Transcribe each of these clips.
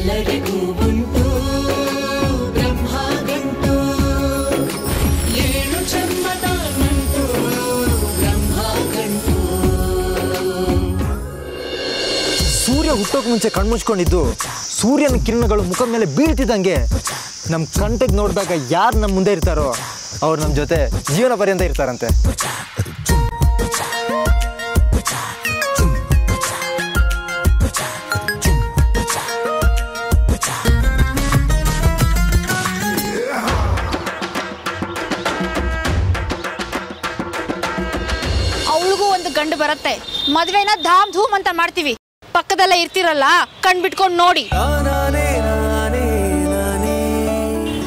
ಎಲ್ಲರಿಗೂ ಉಂಟು ಬ್ರಹ್ಮ ಗಂಟು, 7 ಜನ್ಮದ ನಂಟು ಬ್ರಹ್ಮ ಗಂಟು. ಸೂರ್ಯ ಹುಟ್ಟೋಕೆ ಮುಂಚೆ ಕಣ್ಮುಚ್ಕೊಂಡಿದ್ದು ಸೂರ್ಯನ ಕಿರಣಗಳು ಮುಖದ ಮೇಲೆ ಬೀಳ್ತಿದ್ದಂಗೆ ನಮ್ಮ ಕಂಟಿಗೆ ನೋಡಿದಾಗ ಯಾರು ನಮ್ಮ ಮುಂದೆ ಇರ್ತಾರೋ ಅವ್ರು ನಮ್ಮ ಜೊತೆ ಜೀವನ ಪರ್ಯಂತ ಇರ್ತಾರಂತೆ. ಅವಳಿಗೂ ಒಂದು ಗಂಡು ಬರುತ್ತೆ, ಮದುವೆನ ಧಾಮ್ ಧೂಮ್ ಅಂತ ಮಾಡ್ತೀವಿ. ಪಕ್ಕದಲ್ಲೇ ಇರ್ತಿರಲ್ಲ, ಕಣ್ ಬಿಟ್ಕೊಂಡು ನೋಡಿ.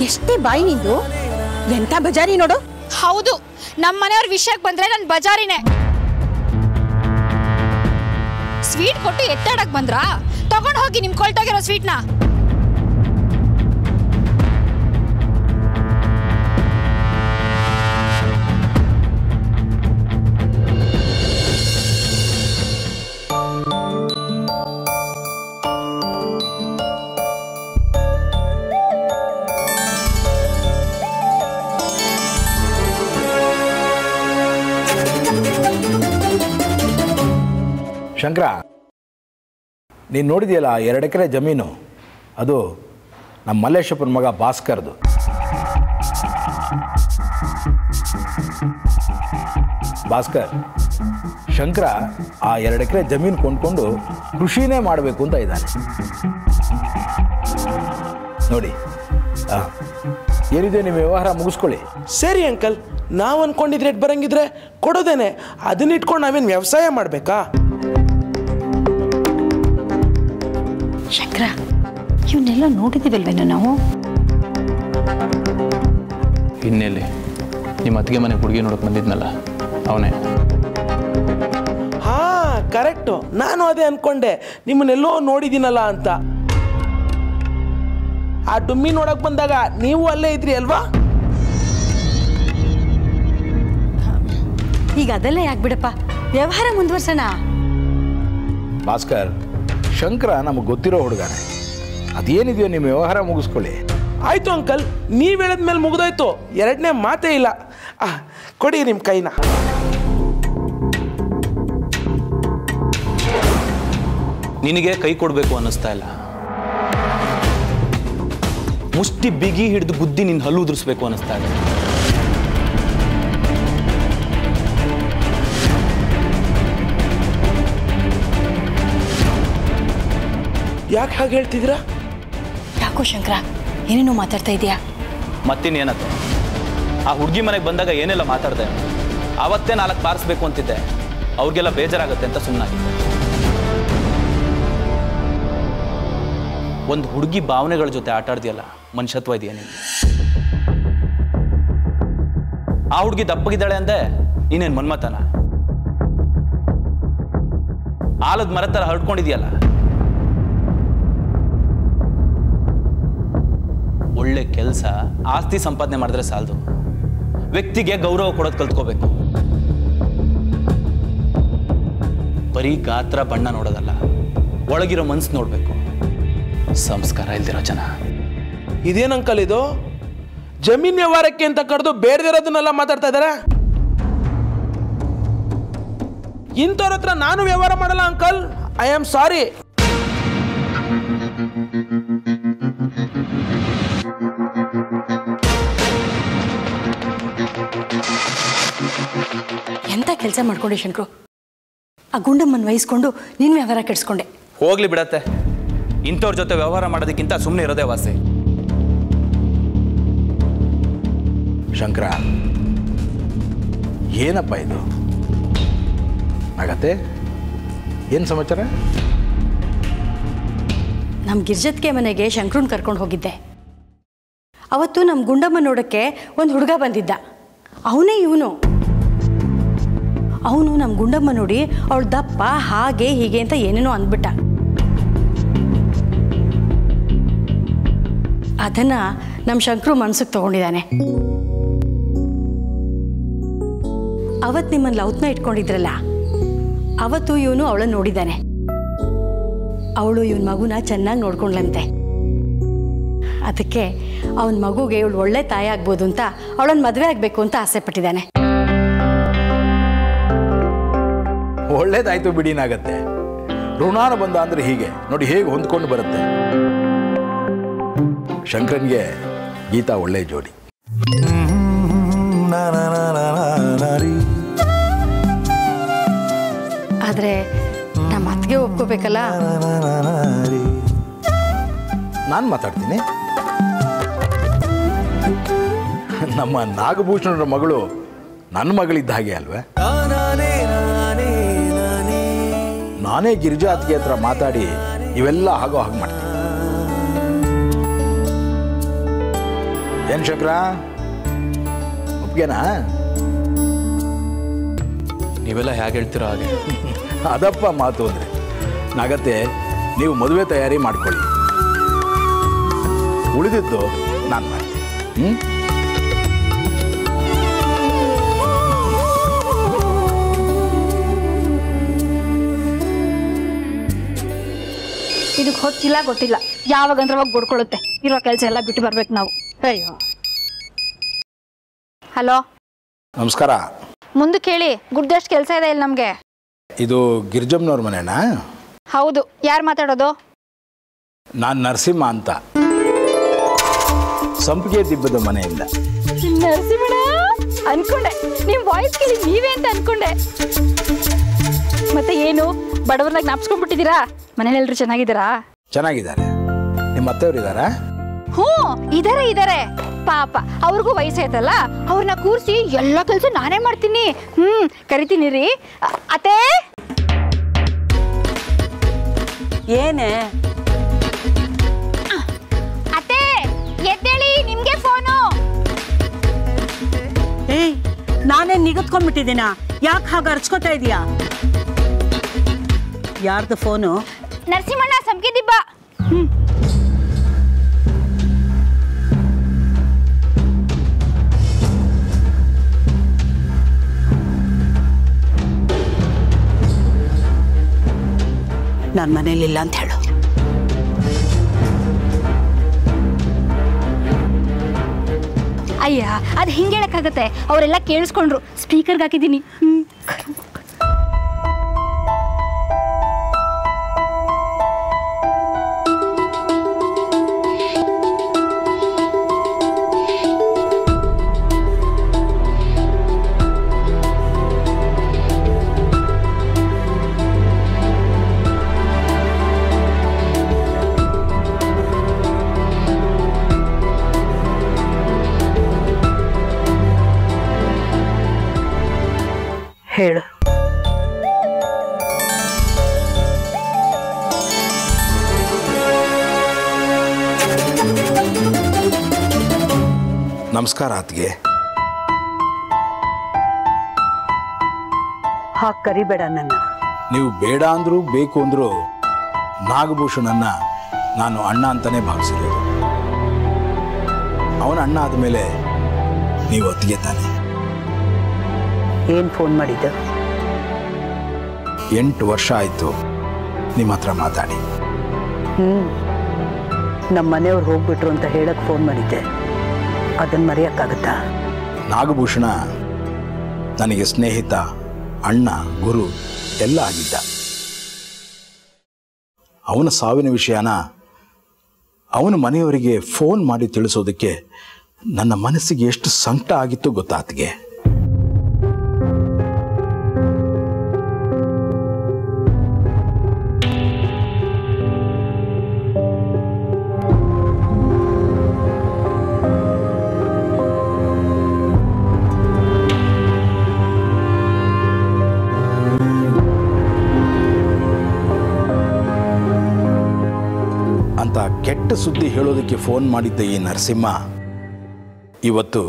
ಎಷ್ಟೇ ಬಾಯಿ ನಿಂದು, ಎಂತ ಬಜಾರಿ ನೋಡು. ಹೌದು, ನಮ್ಮ ಮನೆಯವ್ರ ವಿಷಯಕ್ಕೆ ಬಂದ್ರೆ ನನ್ ಬಜಾರಿನೇ. ಸ್ವೀಟ್ ಕೊಟ್ಟು ಎತ್ತಾಡಕ್ ಬಂದ್ರಾ? ತಗೊಂಡ್ ಹೋಗಿ ನಿಮ್ ಕೊಳ್ತೋಗಿರೋ ಸ್ವೀಟ್ನ. ಶಂಕರ, ನೀನು ನೋಡಿದೆಯಲ್ಲ 2 ಎಕರೆ ಜಮೀನು, ಅದು ನಮ್ಮ ಮಲ್ಲೇಶಪ್ಪನ ಮಗ ಭಾಸ್ಕರ್ದು. ಭಾಸ್ಕರ್, ಶಂಕರ ಆ 2 ಎಕರೆ ಜಮೀನು ಕೊಂಡ್ಕೊಂಡು ಕೃಷಿನೇ ಮಾಡಬೇಕು ಅಂತ ಇದ್ದಾನೆ. ನೋಡಿ, ಏನಿದೆ ನಿಮ್ಮ ವ್ಯವಹಾರ ಮುಗಿಸ್ಕೊಳ್ಳಿ. ಸರಿ ಅಂಕಲ್, ನಾವು ಅನ್ಕೊಂಡಿದ್ ರೇಟ್ ಬರಂಗಿದ್ರೆ ಕೊಡೋದೇನೆ, ಅದನ್ನ ಇಟ್ಕೊಂಡು ನಾವೇನು ವ್ಯವಸಾಯ ಮಾಡಬೇಕಾ? ಶಂಕರ, ಇವನ್ನೆಲ್ಲ ನೋಡಿದ್ದೀವಲ್ವೇನೋ ನಾವು. ಇನ್ನೆಲ್ಲಿ ನಿಮ್ಮ ಅತ್ತಿಗೆ ಮನೆ ಹುಡುಗಿ ನೋಡಕ್ ಬಂದಿದ್ನಲ್ಲ, ಅವನೇ. ಹಾ, ಕರೆಕ್ಟು. ನಾನು ಅದೇ ಅನ್ಕೊಂಡೆ, ನಿಮ್ಮನ್ನೆಲ್ಲೋ ನೋಡಿದ್ದೀನಲ್ಲ ಅಂತ. ಆ ಡುಮ್ಮಿ ನೋಡಕ್ ಬಂದಾಗ ನೀವು ಅಲ್ಲೇ ಇದ್ರಿ ಅಲ್ವಾ? ಈಗ ಅದೆಲ್ಲ ಯಾಕೆ ವ್ಯವಹಾರ ಮುಂದುವರ್ಸೋಣ. ಭಾಸ್ಕರ್, ಶಂಕರ ನಮಗೆ ಗೊತ್ತಿರೋ ಹುಡುಗನೇ. ಅದೇನಿದೆಯೋ ನಿಮ್ಮ ವ್ಯವಹಾರ ಮುಗಿಸ್ಕೊಳ್ಳಿ. ಆಯ್ತು ಅಂಕಲ್, ನೀವು ಹೇಳಿದ್ಮೇಲೆ ಮುಗಿದೋಯ್ತು, 2ನೇ ಮಾತೇ ಇಲ್ಲ. ಕೊಡಿ ನಿಮ್ಮ ಕೈನ. ನಿನಗೆ ಕೈ ಕೊಡಬೇಕು ಅನ್ನಿಸ್ತಾ ಇಲ್ಲ. ಮುಷ್ಟಿ ಬಿಗಿ ಹಿಡಿದು ಬುದ್ಧಿ ನಿನ್ನ ಹಲ್ಲು ಉದುರಿಸ್ಬೇಕು ಅನ್ನಿಸ್ತಾ ಇದೆ. ಯಾಕೆ ಹಾಗೆ ಹೇಳ್ತಿದ್ದೀರಾ? ಯಾಕೋ ಶಂಕರ, ಏನೇನೋ ಮಾತಾಡ್ತಾ ಇದೆಯಾ? ಮತ್ತಿನ್ನೇನತ್ತೆ, ಆ ಹುಡುಗಿ ಮನೆಗೆ ಬಂದಾಗ ಏನೆಲ್ಲ ಮಾತಾಡ್ದೆ. ಅವತ್ತೇ 4 ಪಾರಿಸ್ಬೇಕು ಅಂತಿದ್ದೆ, ಅವ್ರಿಗೆಲ್ಲ ಬೇಜಾರಾಗುತ್ತೆ ಅಂತ ಸುಮ್ಮನಾಗಿದ್ದೆ. ಒಂದು ಹುಡುಗಿ ಭಾವನೆಗಳ ಜೊತೆ ಆಟ ಆಡ್ದಿಯಲ್ಲ, ಮನುಷ್ಯತ್ವ ಇದೆಯಾ ನಿಮಗೆ? ಆ ಹುಡುಗಿ ದಪ್ಪಗಿದ್ದಾಳೆ ಅಂದೆ, ನೀನೇನು ಮನ್ಮತನ? ಆಲದ ಮರ ಥರ ಹರಡ್ಕೊಂಡಿದ್ಯಲ್ಲ. ಒಳ್ಳೆ ಕೆಲಸ, ಆಸ್ತಿ ಸಂಪಾದನೆ ಮಾಡಿದ್ರೆ ಸಾಲದು, ವ್ಯಕ್ತಿಗೆ ಗೌರವ ಕೊಡೋದು ಕಲ್ತ್ಕೋಬೇಕು. ಬರೀ ಗಾತ್ರ ಬಣ್ಣ ನೋಡೋದಲ್ಲ, ಒಳಗಿರೋ ಮನ್ಸು ನೋಡ್ಬೇಕು. ಸಂಸ್ಕಾರ ಇಲ್ದಿರೋ ಜನ. ಇದೇನು ಅಂಕಲ್ ಇದು? ಜಮೀನ್ ವ್ಯವಹಾರಕ್ಕೆ ಅಂತ ಕರೆದು ಬೇಡದಿರೋದನ್ನೆಲ್ಲ ಮಾತಾಡ್ತಾ ಇದ್ದಾರೆ. ಇಂಥವ್ರ ಹತ್ರ ನಾನು ವ್ಯವಹಾರ ಮಾಡಲ್ಲ ಅಂಕಲ್. I am sorry. ಎಂತ ಕೆಲಸ ಮಾಡ್ಕೊಂಡೆ ಶಂಕರು? ಆ ಗುಂಡಮ್ಮನ ವಹಿಸ್ಕೊಂಡು ನಿನ್ನ ವ್ಯವಹಾರ ಕೆಡಿಸ್ಕೊಂಡೆ. ಹೋಗ್ಲಿ ಬಿಡತ್ತೆ, ಇಂಥವ್ರ ಜೊತೆ ವ್ಯವಹಾರ ಮಾಡೋದಕ್ಕಿಂತ ಸುಮ್ಮನೆ ಇರೋದೇ ವಾಸಿ. ಶಂಕರ, ಏನಪ್ಪ ಇದು? ಆಗತ್ತೆ, ಏನು ಸಮಾಚಾರ? ನಮ್ಮ ಗಿರ್ಜತ್ಗೆ ಮನೆಗೆ ಶಂಕರನ್ ಕರ್ಕೊಂಡು ಹೋಗಿದ್ದೆ. ಅವತ್ತು ನಮ್ಮ ಗುಂಡಮ್ಮ ನೋಡೋಕ್ಕೆ ಒಂದು ಹುಡುಗ ಬಂದಿದ್ದ. ಅವನೇ ಇವನು. ಅವನು ನಮ್ಮ ಗುಂಡಮ್ಮ ನೋಡಿ ಅವಳು ದಪ್ಪ ಹಾಗೆ ಹೀಗೆ ಅಂತ ಏನೇನೋ ಅಂದ್ಬಿಟ್ಟ. ಅದನ್ನ ನಮ್ಮ ಶಂಕರು ಮನ್ಸಿಗೆ ತಗೊಂಡಿದ್ದಾನೆ. ಅವತ್ತು ನಿಮ್ಮನ್ನು ಲೌತ್ನ ಇಟ್ಕೊಂಡಿದ್ರಲ್ಲ, ಅವತ್ತು ಇವನು ಅವಳನ್ನು ನೋಡಿದ್ದಾನೆ. ಅವಳು ಇವನ ಮಗುನ ಚೆನ್ನಾಗಿ ನೋಡ್ಕೊಂಡ್ಲಂತೆ. ಅದಕ್ಕೆ ಅವನ ಮಗುಗೆ ಇವಳು ಒಳ್ಳೆ ತಾಯಿ ಆಗ್ಬೋದು ಅಂತ ಅವಳನ್ನ ಮದುವೆ ಆಗಬೇಕು ಅಂತ ಆಸೆ ಪಟ್ಟಿದ್ದಾನೆ. ಒಳ್ಳೇದಾಯ್ತು ಬಿಡಿನಾಗತ್ತೆ. ಋಣಾನ ಬಂದ ಅಂದ್ರೆ ಹೀಗೆ ನೋಡಿ ಹೇಗೆ ಹೊಂದ್ಕೊಂಡು ಬರುತ್ತೆ. ಶಂಕರನ್ಗೆ ಗೀತಾ ಒಳ್ಳೆ ಜೋಡಿ. ಆದರೆ ನಮ್ಮ ಅತ್ತಿಗೆ ಒಪ್ಕೋಬೇಕಲ್ಲ. ನಾನು ಮಾತಾಡ್ತೀನಿ. ನಮ್ಮ ನಾಗಭೂಷಣರ ಮಗಳು ನನ್ನ ಮಗಳಿದ್ದ ಹಾಗೆ ಅಲ್ವೇ? ನಾನೇ ಗಿರಿಜಾ ಅತ್ತಿಗೆ ಹತ್ರ ಮಾತಾಡಿ ಇವೆಲ್ಲ ಆಗೋ ಹಾಗೆ ಮಾಡ್ತೀನಿ. ಏನ್ ಶಂಕರ, ಒಪ್ಗೆನಾ? ನೀವೆಲ್ಲ ಹೇಗೆ ಹೇಳ್ತೀರೋ ಹಾಗೆ. ಅದಪ್ಪ ಮಾತು ಅಂದರೆ. ನಾಗತ್ತೆ, ನೀವು ಮದುವೆ ತಯಾರಿ ಮಾಡ್ಕೊಳ್ಳಿ, ಉಳಿದಿದ್ದು ನಾನು ಮಾಡ್ತೀನಿ. ಇದಕ್ಕೆ ಹೊತ್ತಿಲ್ಲ ಗೊತ್ತಿಲ್ಲ, ಯಾವಾಗಂದ್ರವಾಗ ಗುಡ್ಕೊಳ್ಳುತ್ತೆ. ಇರೋ ಕೆಲಸ ಎಲ್ಲ ಬಿಟ್ಟು ಬರ್ಬೇಕು ನಾವು. ಅಯ್ಯೋ. ಹಲೋ, ನಮಸ್ಕಾರ. ಮುಂದೆ ಕೇಳಿ, ಗುಡ್ದಷ್ಟು ಕೆಲಸ ಇದೆ ಇಲ್ಲಿ ನಮಗೆ. ಇದು ಗಿರಿಜಮ್ಮನವ್ರ ಮನೆನಾ? ಹೌದು. ಯಾರು ಮಾತಾಡೋದು? ನಾನು ನರಸಿಂಹ ಅಂತ, ಸಂಪಿಗೆ ದಿಬ್ಬದ ಮನೆಯಿಂದ. ನರಸಿಂಹಣ್ಣ ಅನ್ಕೊಂಡೆ, ನಿಮ್ ವಾಯ್ಸ್ ಕೇಳಿ ನೀವೇ ಅಂತ ಅನ್ಕೊಂಡೆ. ಮತ್ತೆ ಏನು ಬಡವರ್ನಾಗ ಜ್ಞಾಪಿಸ್ಕೊಂಡ್ಬಿಟ್ಟಿದ್ದೀರಾ? ಮನೇಲೆಲ್ಲರೂ ಚೆನ್ನಾಗಿದ್ದೀರಾ? ಚೆನ್ನಾಗಿದ್ದಾರೆ. ನಿಮ್ಮ ಅತ್ತೆಯವರು ಇದ್ದಾರಾ? ಹ್ಞೂ, ಇದಾರೆ. ಪಾಪ ಅವ್ರಿಗೂ ವಯಸ್ಸಾಯ್ತಲ್ಲ, ಅವ್ರನ್ನ ಕೂರಿಸಿ ಎಲ್ಲ ಕೆಲಸ ನಾನೇ ಮಾಡ್ತೀನಿ. ಕರಿತೀನಿ ರೀ. ಅತ್ತೆ, ಏನೇ ಅತ್ತೆ ಎದ್ದೇಳಿ, ನಿಮ್ಗೆ ಫೋನು. ಏಯ್, ನಾನೇ ನಿಗತ್ಕೊಂಡ್ಬಿಟ್ಟಿದ್ದೀನ? ಯಾಕೆ ಹಾಗೆ ಅರ್ಚ್ಕೋತಾ ಇದೀಯಾ? ಯಾರ್ದು ಫೋನು? ನರಸಿಂಹಣ್ಣ, ಸಂಪಿಗೆ ದಿಬ್ಬ. ನಾನು ಮನೇಲಿಲ್ಲ ಅಂತ ಹೇಳು. ಅಯ್ಯ, ಅದು ಹಿಂಗೆ ಹೇಳಕ್ಕಾಗತ್ತೆ? ಅವರೆಲ್ಲ ಕೇಳಿಸ್ಕೊಂಡ್ರು, ಸ್ಪೀಕರ್ಗೆ ಹಾಕಿದ್ದೀನಿ. ಹೇಳು. ನಮಸ್ಕಾರ ಅತ್ತಿಗೆ. ಹಾಗೆ ಕರಿಬೇಡ ನನ್ನ. ನೀವು ಬೇಡ ಅಂದ್ರು ಬೇಕು ಅಂದ್ರು ನಾಗಭೂಷಣನ್ನ ನಾನು ಅಣ್ಣ ಅಂತಾನೆ ಭಾವಿಸಿರೋದು. ಅವನ ಅಣ್ಣ ಆದಮೇಲೆ ನೀವು ಅತ್ತಿಗೆ ತಾನೆ. ಏನು ಫೋನ್ ಮಾಡಿದ್ದು? 8 ವರ್ಷ ಆಯಿತು ನಿಮ್ಮ ಹತ್ರ ಮಾತಾಡಿ. ನಮ್ಮ ಮನೆಯವ್ರು ಹೋಗ್ಬಿಟ್ರು ಅಂತ ಹೇಳಕ್ಕೆ ಫೋನ್ ಮಾಡಿದ್ದೆ. ಅದನ್ನು ಮರೆಯೋಕ್ಕಾಗತ್ತಾ? ನಾಗಭೂಷಣ ನನಗೆ ಸ್ನೇಹಿತ, ಅಣ್ಣ, ಗುರು ಎಲ್ಲ ಆಗಿದ್ದ. ಅವನ ಸಾವಿನ ವಿಷಯನ ಅವನ ಮನೆಯವರಿಗೆ ಫೋನ್ ಮಾಡಿ ತಿಳಿಸೋದಕ್ಕೆ ನನ್ನ ಮನಸ್ಸಿಗೆ ಎಷ್ಟು ಸಂಕಟ ಆಗಿತ್ತು ಗೊತ್ತಾತ್ಗೆ. ಅಂತ ಕೆಟ್ಟ ಸುದ್ದಿ ಹೇಳೋದಕ್ಕೆ ಫೋನ್ ಮಾಡಿದ್ದ ಈ ನರಸಿಂಹ ಇವತ್ತು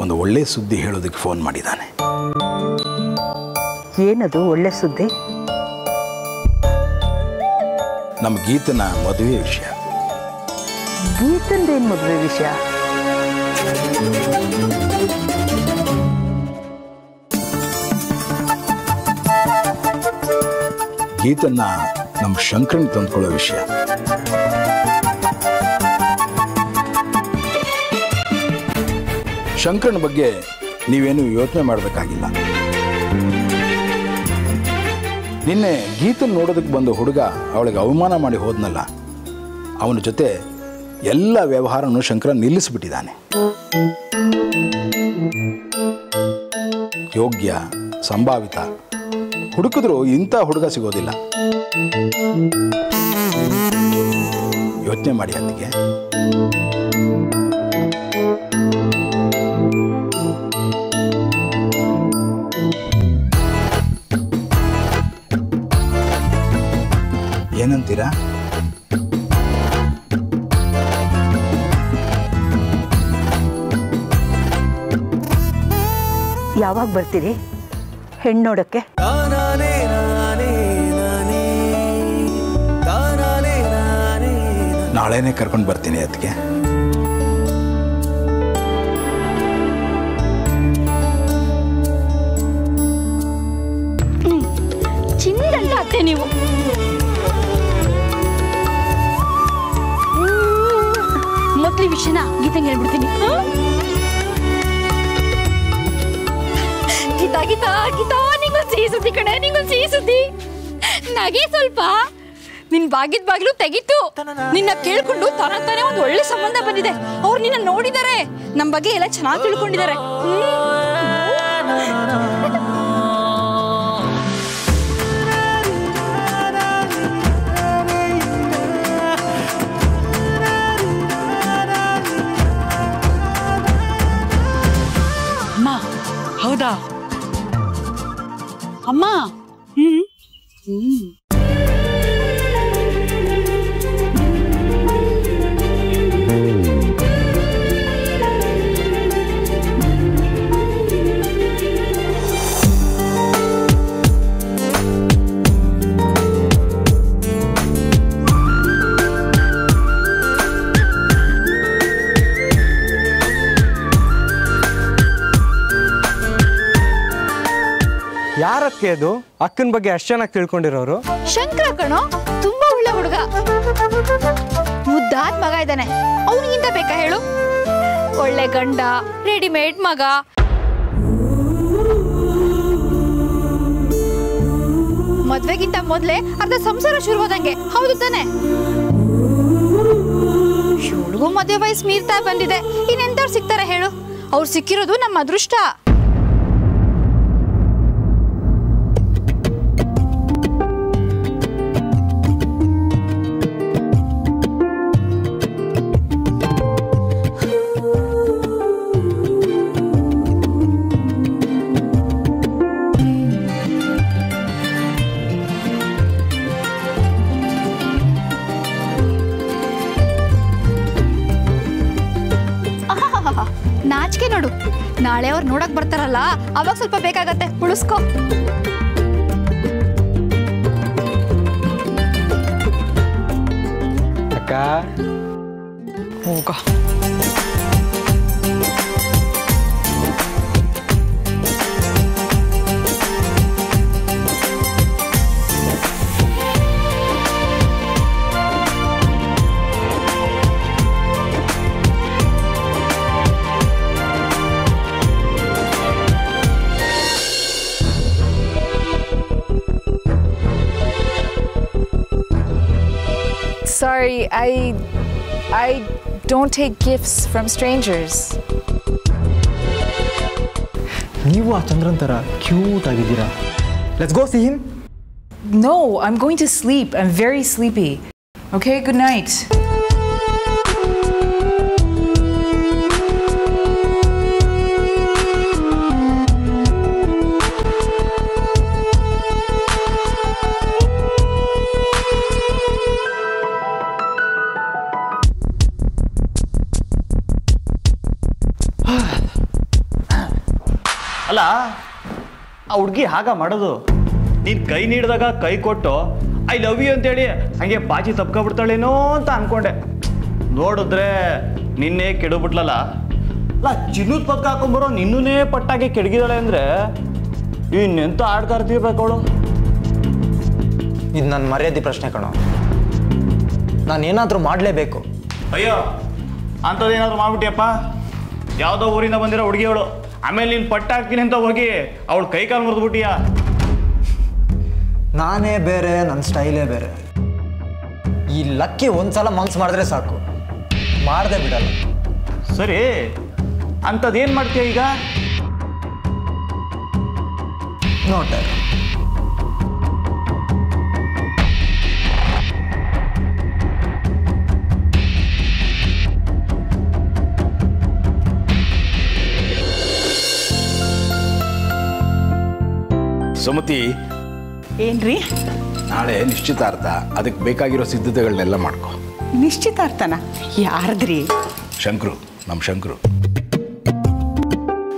ಒಂದು ಒಳ್ಳೆ ಸುದ್ದಿ ಹೇಳೋದಕ್ಕೆ ಫೋನ್ ಮಾಡಿದ್ದಾನೆ. ಏನದು ಒಳ್ಳೆ ಸುದ್ದಿ? ನಮ್ಮ ಗೀತನ ಮದುವೆ ವಿಷಯ. ಗೀತಂದೇನು ಮದುವೆ ವಿಷಯ? ಗೀತನ್ನ ನಮ್ಮ ಶಂಕರನ್ ತಂದ್ಕೊಳ್ಳೋ ವಿಷಯ. ಶಂಕರನ ಬಗ್ಗೆ ನೀವೇನು ಯೋಚನೆ ಮಾಡಬೇಕಾಗಿಲ್ಲ. ನಿನ್ನೆ ಗೀತನ್ ನೋಡೋದಕ್ಕೆ ಬಂದ ಹುಡುಗ ಅವಳಿಗೆ ಅವಮಾನ ಮಾಡಿ ಹೋದ್ನಲ್ಲ, ಅವನ ಜೊತೆ ಎಲ್ಲ ವ್ಯವಹಾರನೂ ಶಂಕರ ನಿಲ್ಲಿಸಿಬಿಟ್ಟಿದ್ದಾನೆ. ಯೋಗ್ಯ, ಸಂಭಾವಿತ ಹುಡುಕಿದ್ರು ಇಂಥ ಹುಡುಗ ಸಿಗೋದಿಲ್ಲ. ಯೋಚನೆ ಮಾಡಿ ಅದಕ್ಕೆ. ಏನಂತೀರಾ? ಯಾವಾಗ ಬರ್ತೀರಿ ಹೆಣ್ಣು ನೋಡೋಕ್ಕೆ? ನಾಳೆನೇ ಕರ್ಕೊಂಡು ಬರ್ತೀನಿ ಅದಕ್ಕೆ. ಚಿನ್ನದಂತ ಅತ್ತೆ ನೀವು. ಮೊದಲು ವಿಷಯನ ಗೀತಂಗೆ ಹೇಳ್ಬಿಡ್ತೀನಿ. ಗೀತಾ ಗೀತಾ ಗೀತಾ, ನಿಂಗೊಂದು ಸಿಹಿ ಸುದ್ದಿ ಕಣೆ, ನಿಂಗೊಂದು ಸಿಹಿ ಸುದ್ದಿ. ನಗೆ ಸ್ವಲ್ಪ. ನಿನ್ ಬಾಗಿದ ಬಾಗಿಲು ತೆಗಿತು. ನಿನ್ನ ಕೇಳ್ಕೊಂಡು ತಾನೇ ಒಂದು ಒಳ್ಳೆ ಸಂಬಂಧ ಬಂದಿದೆ. ಅವ್ರು ನಿನ್ನ ನೋಡಿದ್ದಾರೆ, ನಮ್ಮ ಬಗ್ಗೆ ಎಲ್ಲ ಚೆನ್ನಾಗಿ ತಿಳ್ಕೊಂಡಿದ್ದಾರೆ. ಅಮ್ಮ, ಹೌದಾ ಅಮ್ಮ? ಯಾರಕ್ಕೆ ಅದು ಅಕ್ಕನ ಬಗ್ಗೆ ಅಷ್ಟು ಚೆನ್ನಾಗಿ ತಿಳ್ಕೊಂಡಿರೋರು? ಶಂಕರ ಕಣೋ, ತುಂಬಾ ಒಳ್ಳೆ ಹುಡುಗ, ಮುದ್ದಾದ ಮಗ ಇದ್ದಾನೆ. ಅವನಿಗಿಂತ ಬೇಕಾ ಹೇಳು? ಒಳ್ಳೆ ಗಂಡ, ರೆಡಿಮೇಡ್ ಮಗ. ಮದ್ವೆಗಿಂತ ಮೊದ್ಲೇ ಅರ್ಧ ಸಂಸಾರ ಶುರುವಾದಂಗೆ, ಹೌದು ತಾನೆ? ಇವಳಿಗೂ ಮದುವೆ ವಯಸ್ಸು ಮೀರ್ತಾ ಬಂದಿದೆ. ಇನ್ನೆಂತವ್ರು ಸಿಗ್ತಾರೆ ಹೇಳು? ಅವ್ರು ಸಿಕ್ಕಿರೋದು ನಮ್ಮ ಅದೃಷ್ಟ. ನಾಚಿಕೆ ನೋಡು. ನಾಳೆ ಅವ್ರು ನೋಡಕ್ ಬರ್ತಾರಲ್ಲ, ಅವಾಗ ಸ್ವಲ್ಪ ಬೇಕಾಗತ್ತೆ, ಉಳಿಸ್ಕೊ. ಅಕ್ಕ ಹೋಗ. Sorry, I don't take gifts from strangers. ನೀವು ಆ ಚಂದ್ರನ್ ಥರ ಕ್ಯೂಟ್ ಆಗಿದ್ದೀರಾ. Let's go see him. No, I'm going to sleep. I'm very sleepy. Okay, good night. ಅಲ್ಲ, ಆ ಹುಡುಗಿ ಹಾಗ ಮಾಡೋದು? ನೀನು ಕೈ ನೀಡಿದಾಗ ಕೈ ಕೊಟ್ಟು ಐ ಲವ್ ಯು ಅಂತೇಳಿ ಹಂಗೆ ಬಾಚಿ ತಪ್ಕೊಬಿಡ್ತಾಳೇನೋ ಅಂತ ಅನ್ಕೊಂಡೆ. ನೋಡಿದ್ರೆ ನಿನ್ನೆ ಕೆಡಬಿಟ್ಲಲ್ಲ. ಅಲ್ಲ, ಚಿನ್ನದ ಪಕ್ಕ ಹಾಕೊಂಬರೋ ನಿನ್ನೂ ಪಟ್ಟಾಗಿ ಕೆಡಗಿದಾಳೆ ಅಂದರೆ ಇನ್ನೆಂತ ಆಡ್ಕಾರ್ತೀರ್ಬೇಕು ಅವಳು. ಇದು ನನ್ನ ಮರ್ಯಾದೆ ಪ್ರಶ್ನೆ ಕಣೋ. ನಾನೇನಾದರೂ ಮಾಡಲೇಬೇಕು. ಅಯ್ಯೋ, ಅಂಥದ್ದೇನಾದರೂ ಮಾಡ್ಬಿಟ್ಟಿಯಪ್ಪ? ಯಾವುದೋ ಊರಿಂದ ಬಂದಿರೋ ಹುಡುಗಿಯವಳು. ಆಮೇಲೆ ನೀನು ಪಟ್ಟು ಹಾಕ್ತೀನಿ ಅಂತ ಹೋಗಿ ಅವಳು ಕೈ ಕಾಲು ಮುರಿದ್ಬಿಟ್ಟಿಯಾ? ನಾನೇ ಬೇರೆ, ನನ್ನ ಸ್ಟೈಲೇ ಬೇರೆ. ಈ ಲಕ್ಕಿ ಒಂದ್ಸಲ ಮನ್ಸು ಮಾಡಿದ್ರೆ ಸಾಕು, ಮಾಡದೆ ಬಿಡಲ್ಲ. ಸರಿ, ಅಂಥದ್ದೇನು ಮಾಡ್ತೀಯ ಈಗ? ನೋಟ ಸುಮತಿ, ಏನ್ರಿ? ನಾಳೆ ನಿಶ್ಚಿತಾರ್ಥ, ಅದಕ್ಕೆ ಬೇಕಾಗಿರೋ ಸಿದ್ಧತೆಗಳನ್ನೆಲ್ಲ ಮಾಡ್ಕೊ. ನಿಶ್ಚಿತಾರ್ಥನ? ಯಾರದ್ರಿ? ಶಂಕರು, ನಮ್ಮ ಶಂಕರು.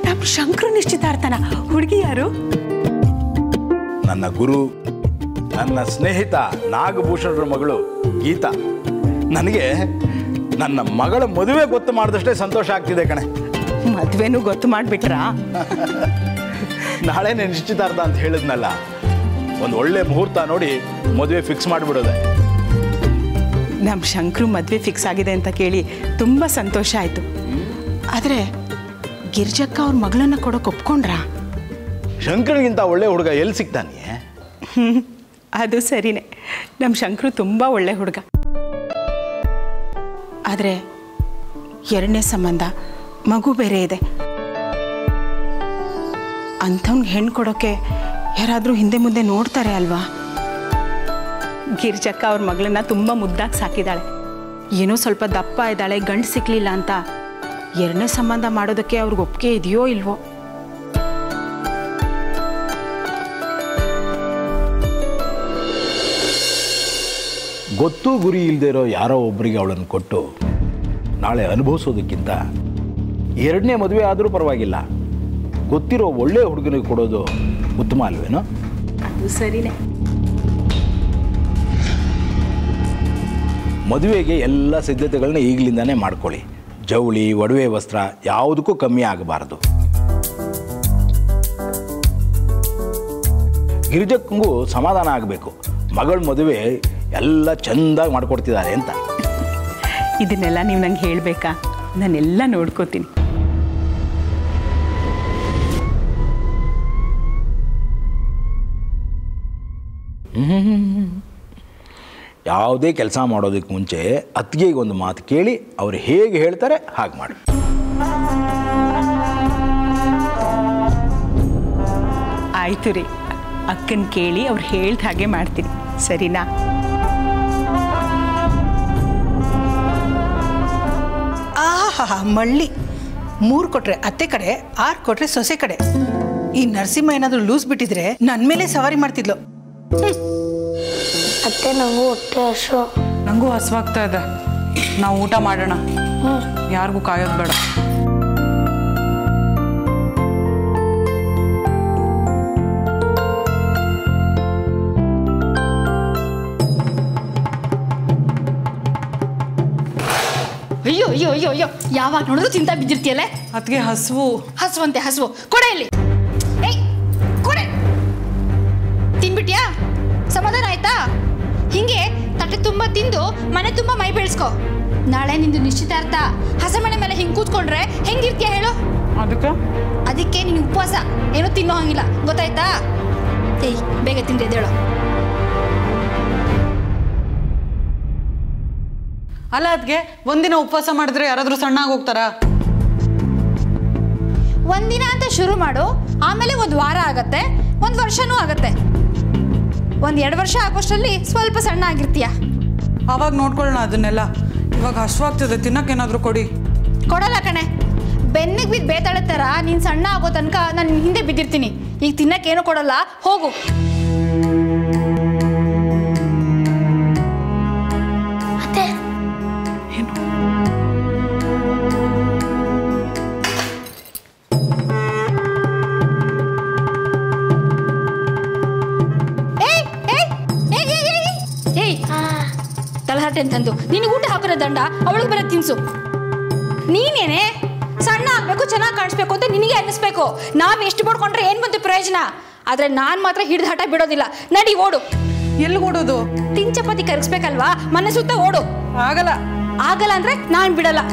ನಮ್ಮ ಶಂಕರು ನಿಶ್ಚಿತಾರ್ಥನ? ಹುಡುಗಿ ಯಾರು? ನನ್ನ ಗುರು, ನನ್ನ ಸ್ನೇಹಿತ ನಾಗಭೂಷಣರ ಮಗಳು ಗೀತಾ. ನನಗೆ ನನ್ನ ಮಗಳ ಮದುವೆ ಗೊತ್ತು ಮಾಡಿದಷ್ಟೇ ಸಂತೋಷ ಆಗ್ತಿದೆ ಕಣೆ. ಮದ್ವೆನೂ ಗೊತ್ತು ಮಾಡಿಬಿಟ್ರಾ? ನಾಳೆನೇ ನಿಶ್ಚಿತಾರ್ಥ ಅಂತ ಹೇಳಿದ್ನಲ್ಲ, ಒಂದು ಒಳ್ಳೆ ಮುಹೂರ್ತ ನೋಡಿ ಮದುವೆ ಫಿಕ್ಸ್ ಮಾಡಿಬಿಡೋದೆ. ನಮ್ಮ ಶಂಕರು ಮದುವೆ ಫಿಕ್ಸ್ ಆಗಿದೆ ಅಂತ ಕೇಳಿ ತುಂಬ ಸಂತೋಷ ಆಯಿತು. ಆದರೆ ಗಿರ್ಜಕ್ಕ ಅವ್ರ ಮಗಳನ್ನ ಕೊಡೋಕೆ ಒಪ್ಕೊಂಡ್ರಾ? ಶಂಕರನಿಗಿಂತ ಒಳ್ಳೆ ಹುಡುಗ ಎಲ್ಲಿ ಸಿಗ್ತಾನೆ? ಅದು ಸರಿನೇ, ನಮ್ಮ ಶಂಕರು ತುಂಬ ಒಳ್ಳೆ ಹುಡುಗ. ಆದರೆ ಎರಡನೇ ಸಂಬಂಧ, ಮಗು ಬೇರೆ ಇದೆ. ಅಂಥವ್ನಿಗೆ ಹೆಣ್ಣು ಕೊಡೋಕ್ಕೆ ಯಾರಾದರೂ ಹಿಂದೆ ಮುಂದೆ ನೋಡ್ತಾರೆ ಅಲ್ವಾ? ಗಿರ್ಜಕ್ಕ ಅವ್ರ ಮಗಳನ್ನ ತುಂಬ ಮುದ್ದಾಗಿ ಸಾಕಿದ್ದಾಳೆ. ಏನೋ ಸ್ವಲ್ಪ ದಪ್ಪ ಇದ್ದಾಳೆ, ಗಂಡು ಸಿಕ್ಕಲಿಲ್ಲ ಅಂತ ಎರಡನೇ ಸಂಬಂಧ ಮಾಡೋದಕ್ಕೆ ಅವ್ರಿಗೆ ಒಪ್ಪಿಗೆ ಇದೆಯೋ ಇಲ್ವೋ? ಗೊತ್ತು ಗುರಿ ಇಲ್ಲದೆ ಇರೋ ಯಾರೋ ಒಬ್ಬರಿಗೆ ಅವಳನ್ನು ಕೊಟ್ಟು ನಾಳೆ ಅನುಭವಿಸೋದಕ್ಕಿಂತ ಎರಡನೇ ಮದುವೆ ಆದರೂ ಪರವಾಗಿಲ್ಲ, ಗೊತ್ತಿರೋ ಒಳ್ಳೆ ಹುಡುಗನಿಗೆ ಕೊಡೋದು ಉತ್ತಮ ಅಲ್ವೇನೋ? ಅದು ಸರಿನೇ. ಮದುವೆಗೆ ಎಲ್ಲ ಸಿದ್ಧತೆಗಳನ್ನ ಈಗಲಿಂದಾನೇ ಮಾಡ್ಕೊಳ್ಳಿ. ಜವಳಿ, ಒಡವೆ, ವಸ್ತ್ರ ಯಾವುದಕ್ಕೂ ಕಮ್ಮಿ ಆಗಬಾರದು. ಗಿರಿಜಕ್ಕಂಗೂ ಸಮಾಧಾನ ಆಗಬೇಕು, ಮಗಳ ಮದುವೆ ಎಲ್ಲ ಚೆಂದಾಗಿ ಮಾಡಿಕೊಡ್ತಿದ್ದಾರೆ ಅಂತ. ಇದನ್ನೆಲ್ಲ ನೀವು ನಂಗೆ ಹೇಳಬೇಕಾ? ನಾನೆಲ್ಲ ನೋಡ್ಕೋತೀನಿ. ಯಾವುದೇ ಕೆಲಸ ಮಾಡೋದಕ್ಕೆ ಮುಂಚೆ ಅತ್ತಿಗೆಗೆ ಒಂದು ಮಾತು ಕೇಳಿ ಅವ್ರು ಹೇಗೆ ಹೇಳ್ತಾರೆ ಹಾಗೆ ಮಾಡಿ. ಆಯಿತು ರೀ, ಅಕ್ಕನ ಕೇಳಿ ಅವ್ರು ಹೇಳ್ದ ಹಾಗೆ ಮಾಡ್ತೀನಿ, ಸರಿನಾ? ಆಹಾ ಮಳ್ಳಿ, 3 ಕೊಟ್ರೆ ಅತ್ತೆ ಕಡೆ, 6 ಕೊಟ್ರೆ ಸೊಸೆ ಕಡೆ. ಈ ನರಸಿಂಹ ಏನಾದರೂ ಲೂಸ್ ಬಿಟ್ಟಿದ್ರೆ ನನ್ನ ಮೇಲೆ ಸವಾರಿ ಮಾಡ್ತಿದ್ಲು. ಅತ್ತೆ, ನಂಗೂ ಹೊಟ್ಟೆ ಹಸು. ನಂಗೂ ಹಸುವಾಗ್ತಾ ಇದೆ. ನಾವು ಊಟ ಮಾಡೋಣ, ಯಾರಿಗೂ ಕಾಯೋದು ಬೇಡ. ಅಯ್ಯೋ ಅಯ್ಯೋ ಅಯ್ಯೋ ಅಯ್ಯೋ, ಯಾವಾಗ ನೋಡಿದ್ರು ತಿಂತ ಬಿದ್ದಿರ್ತೀಯಲ್ಲ. ಅದಕ್ಕೆ ಹಸುವು ಹಸುವಂತೆ ಹಸುವು. ಕೊಡೆ ಇಲ್ಲಿ, ಏಯ್ ಕೊಡೆ. ತಿನ್ಬಿಟ್ಯಾ? ಸಮಾಧಾನ ಆಯ್ತಾ? ಹಿಂಗೆ ತಟ್ಟೆ ತುಂಬ ತಿಂದು ಮನೆ ತುಂಬ ಮೈ ಬೆಳೆಸ್ಕೊ. ನಾಳೆ ನಿಂದು ನಿಶ್ಚಿತಾರ್ಥ. ಹಸಮಣೆ ಮೇಲೆ ಹಿಂಗೆ ಕೂತ್ಕೊಂಡ್ರೆ ಹೆಂಗಿರ್ತೀಯ ಹೇಳು? ಅದಕ್ಕೆ ನೀನು ಉಪವಾಸ, ಏನೂ ತಿನ್ನೋ ಹಂಗಿಲ್ಲ, ಗೊತ್ತಾಯ್ತಾ? ಏಯ್ ಬೇಗ ತಿಂದ್ರೆ ಎದ್ದೇಳು. ಅಲ್ಲ ಅದಕ್ಕೆ ಒಂದಿನ ಉಪವಾಸ ಮಾಡಿದ್ರೆ ಯಾರಾದರೂ ಸಣ್ಣಾಗಿ ಹೋಗ್ತಾರಾ? ಒಂದಿನ ಅಂತ ಶುರು ಮಾಡು, ಆಮೇಲೆ 1 ವಾರ ಆಗತ್ತೆ, 1 ವರ್ಷನೂ ಆಗತ್ತೆ. 1-2 ವರ್ಷ ಆಗೋಷ್ಟರಲ್ಲಿ ಸ್ವಲ್ಪ ಸಣ್ಣ ಆಗಿರ್ತೀಯ. ಅವಾಗ ನೋಡ್ಕೊಳ್ಳೋಣ ಅದನ್ನೆಲ್ಲ. ಇವಾಗ ಹಶ್ವಾಗ್ತದೆ, ತಿನ್ನಕ್ಕೇನಾದರೂ ಕೊಡಿ. ಕೊಡಲ್ಲ ಕಣೆ, ಬೆನ್ನಿಗೆ ಬಿದ್ದು ಬೇತಾಳೆ ಥರ ನೀನು ಸಣ್ಣ ಆಗೋ ತನಕ ನಾನು ನಿನ್ನ ಹಿಂದೆ ಬಿದ್ದಿರ್ತೀನಿ. ಈಗ ತಿನ್ನಕ್ಕೇನು ಕೊಡಲ್ಲ, ಹೋಗು. ತಲಹಟೆ ಅಂತಂದು ನಿನಗೆ ಊಟ ಹಾಕಿರೋ ದಂಡ ಅವಳಿಗೆ ಬರೋ ತಿನ್ಸು. ನೀನೇನೆ ಸಣ್ಣ ಆಗ್ಬೇಕು, ಚೆನ್ನಾಗಿ ಕಾಣಿಸ್ಬೇಕು ಅಂತ ನಿನಗೆ ಅನ್ನಿಸ್ಬೇಕು. ನಾವ್ ಎಷ್ಟು ಪಡ್ಕೊಂಡ್ರೆ ಏನ್ ಬಂತು ಪ್ರಯೋಜನ? ಆದ್ರೆ ನಾನ್ ಮಾತ್ರ ಹಿಡಿದ ಹಠ ಬಿಡೋದಿಲ್ಲ. ನಡಿ ಓಡು. ಎಲ್ಲಿ ಓಡೋದು? ತಿನ್ ಚಪಾತಿ ಕರಗಿಸ್ಬೇಕಲ್ವಾ, ಮನೆ ಸುತ್ತ ಓಡು. ಆಗಲ್ಲ. ಆಗಲ್ಲ ಅಂದ್ರೆ ನಾನ್ ಬಿಡಲ್ಲ.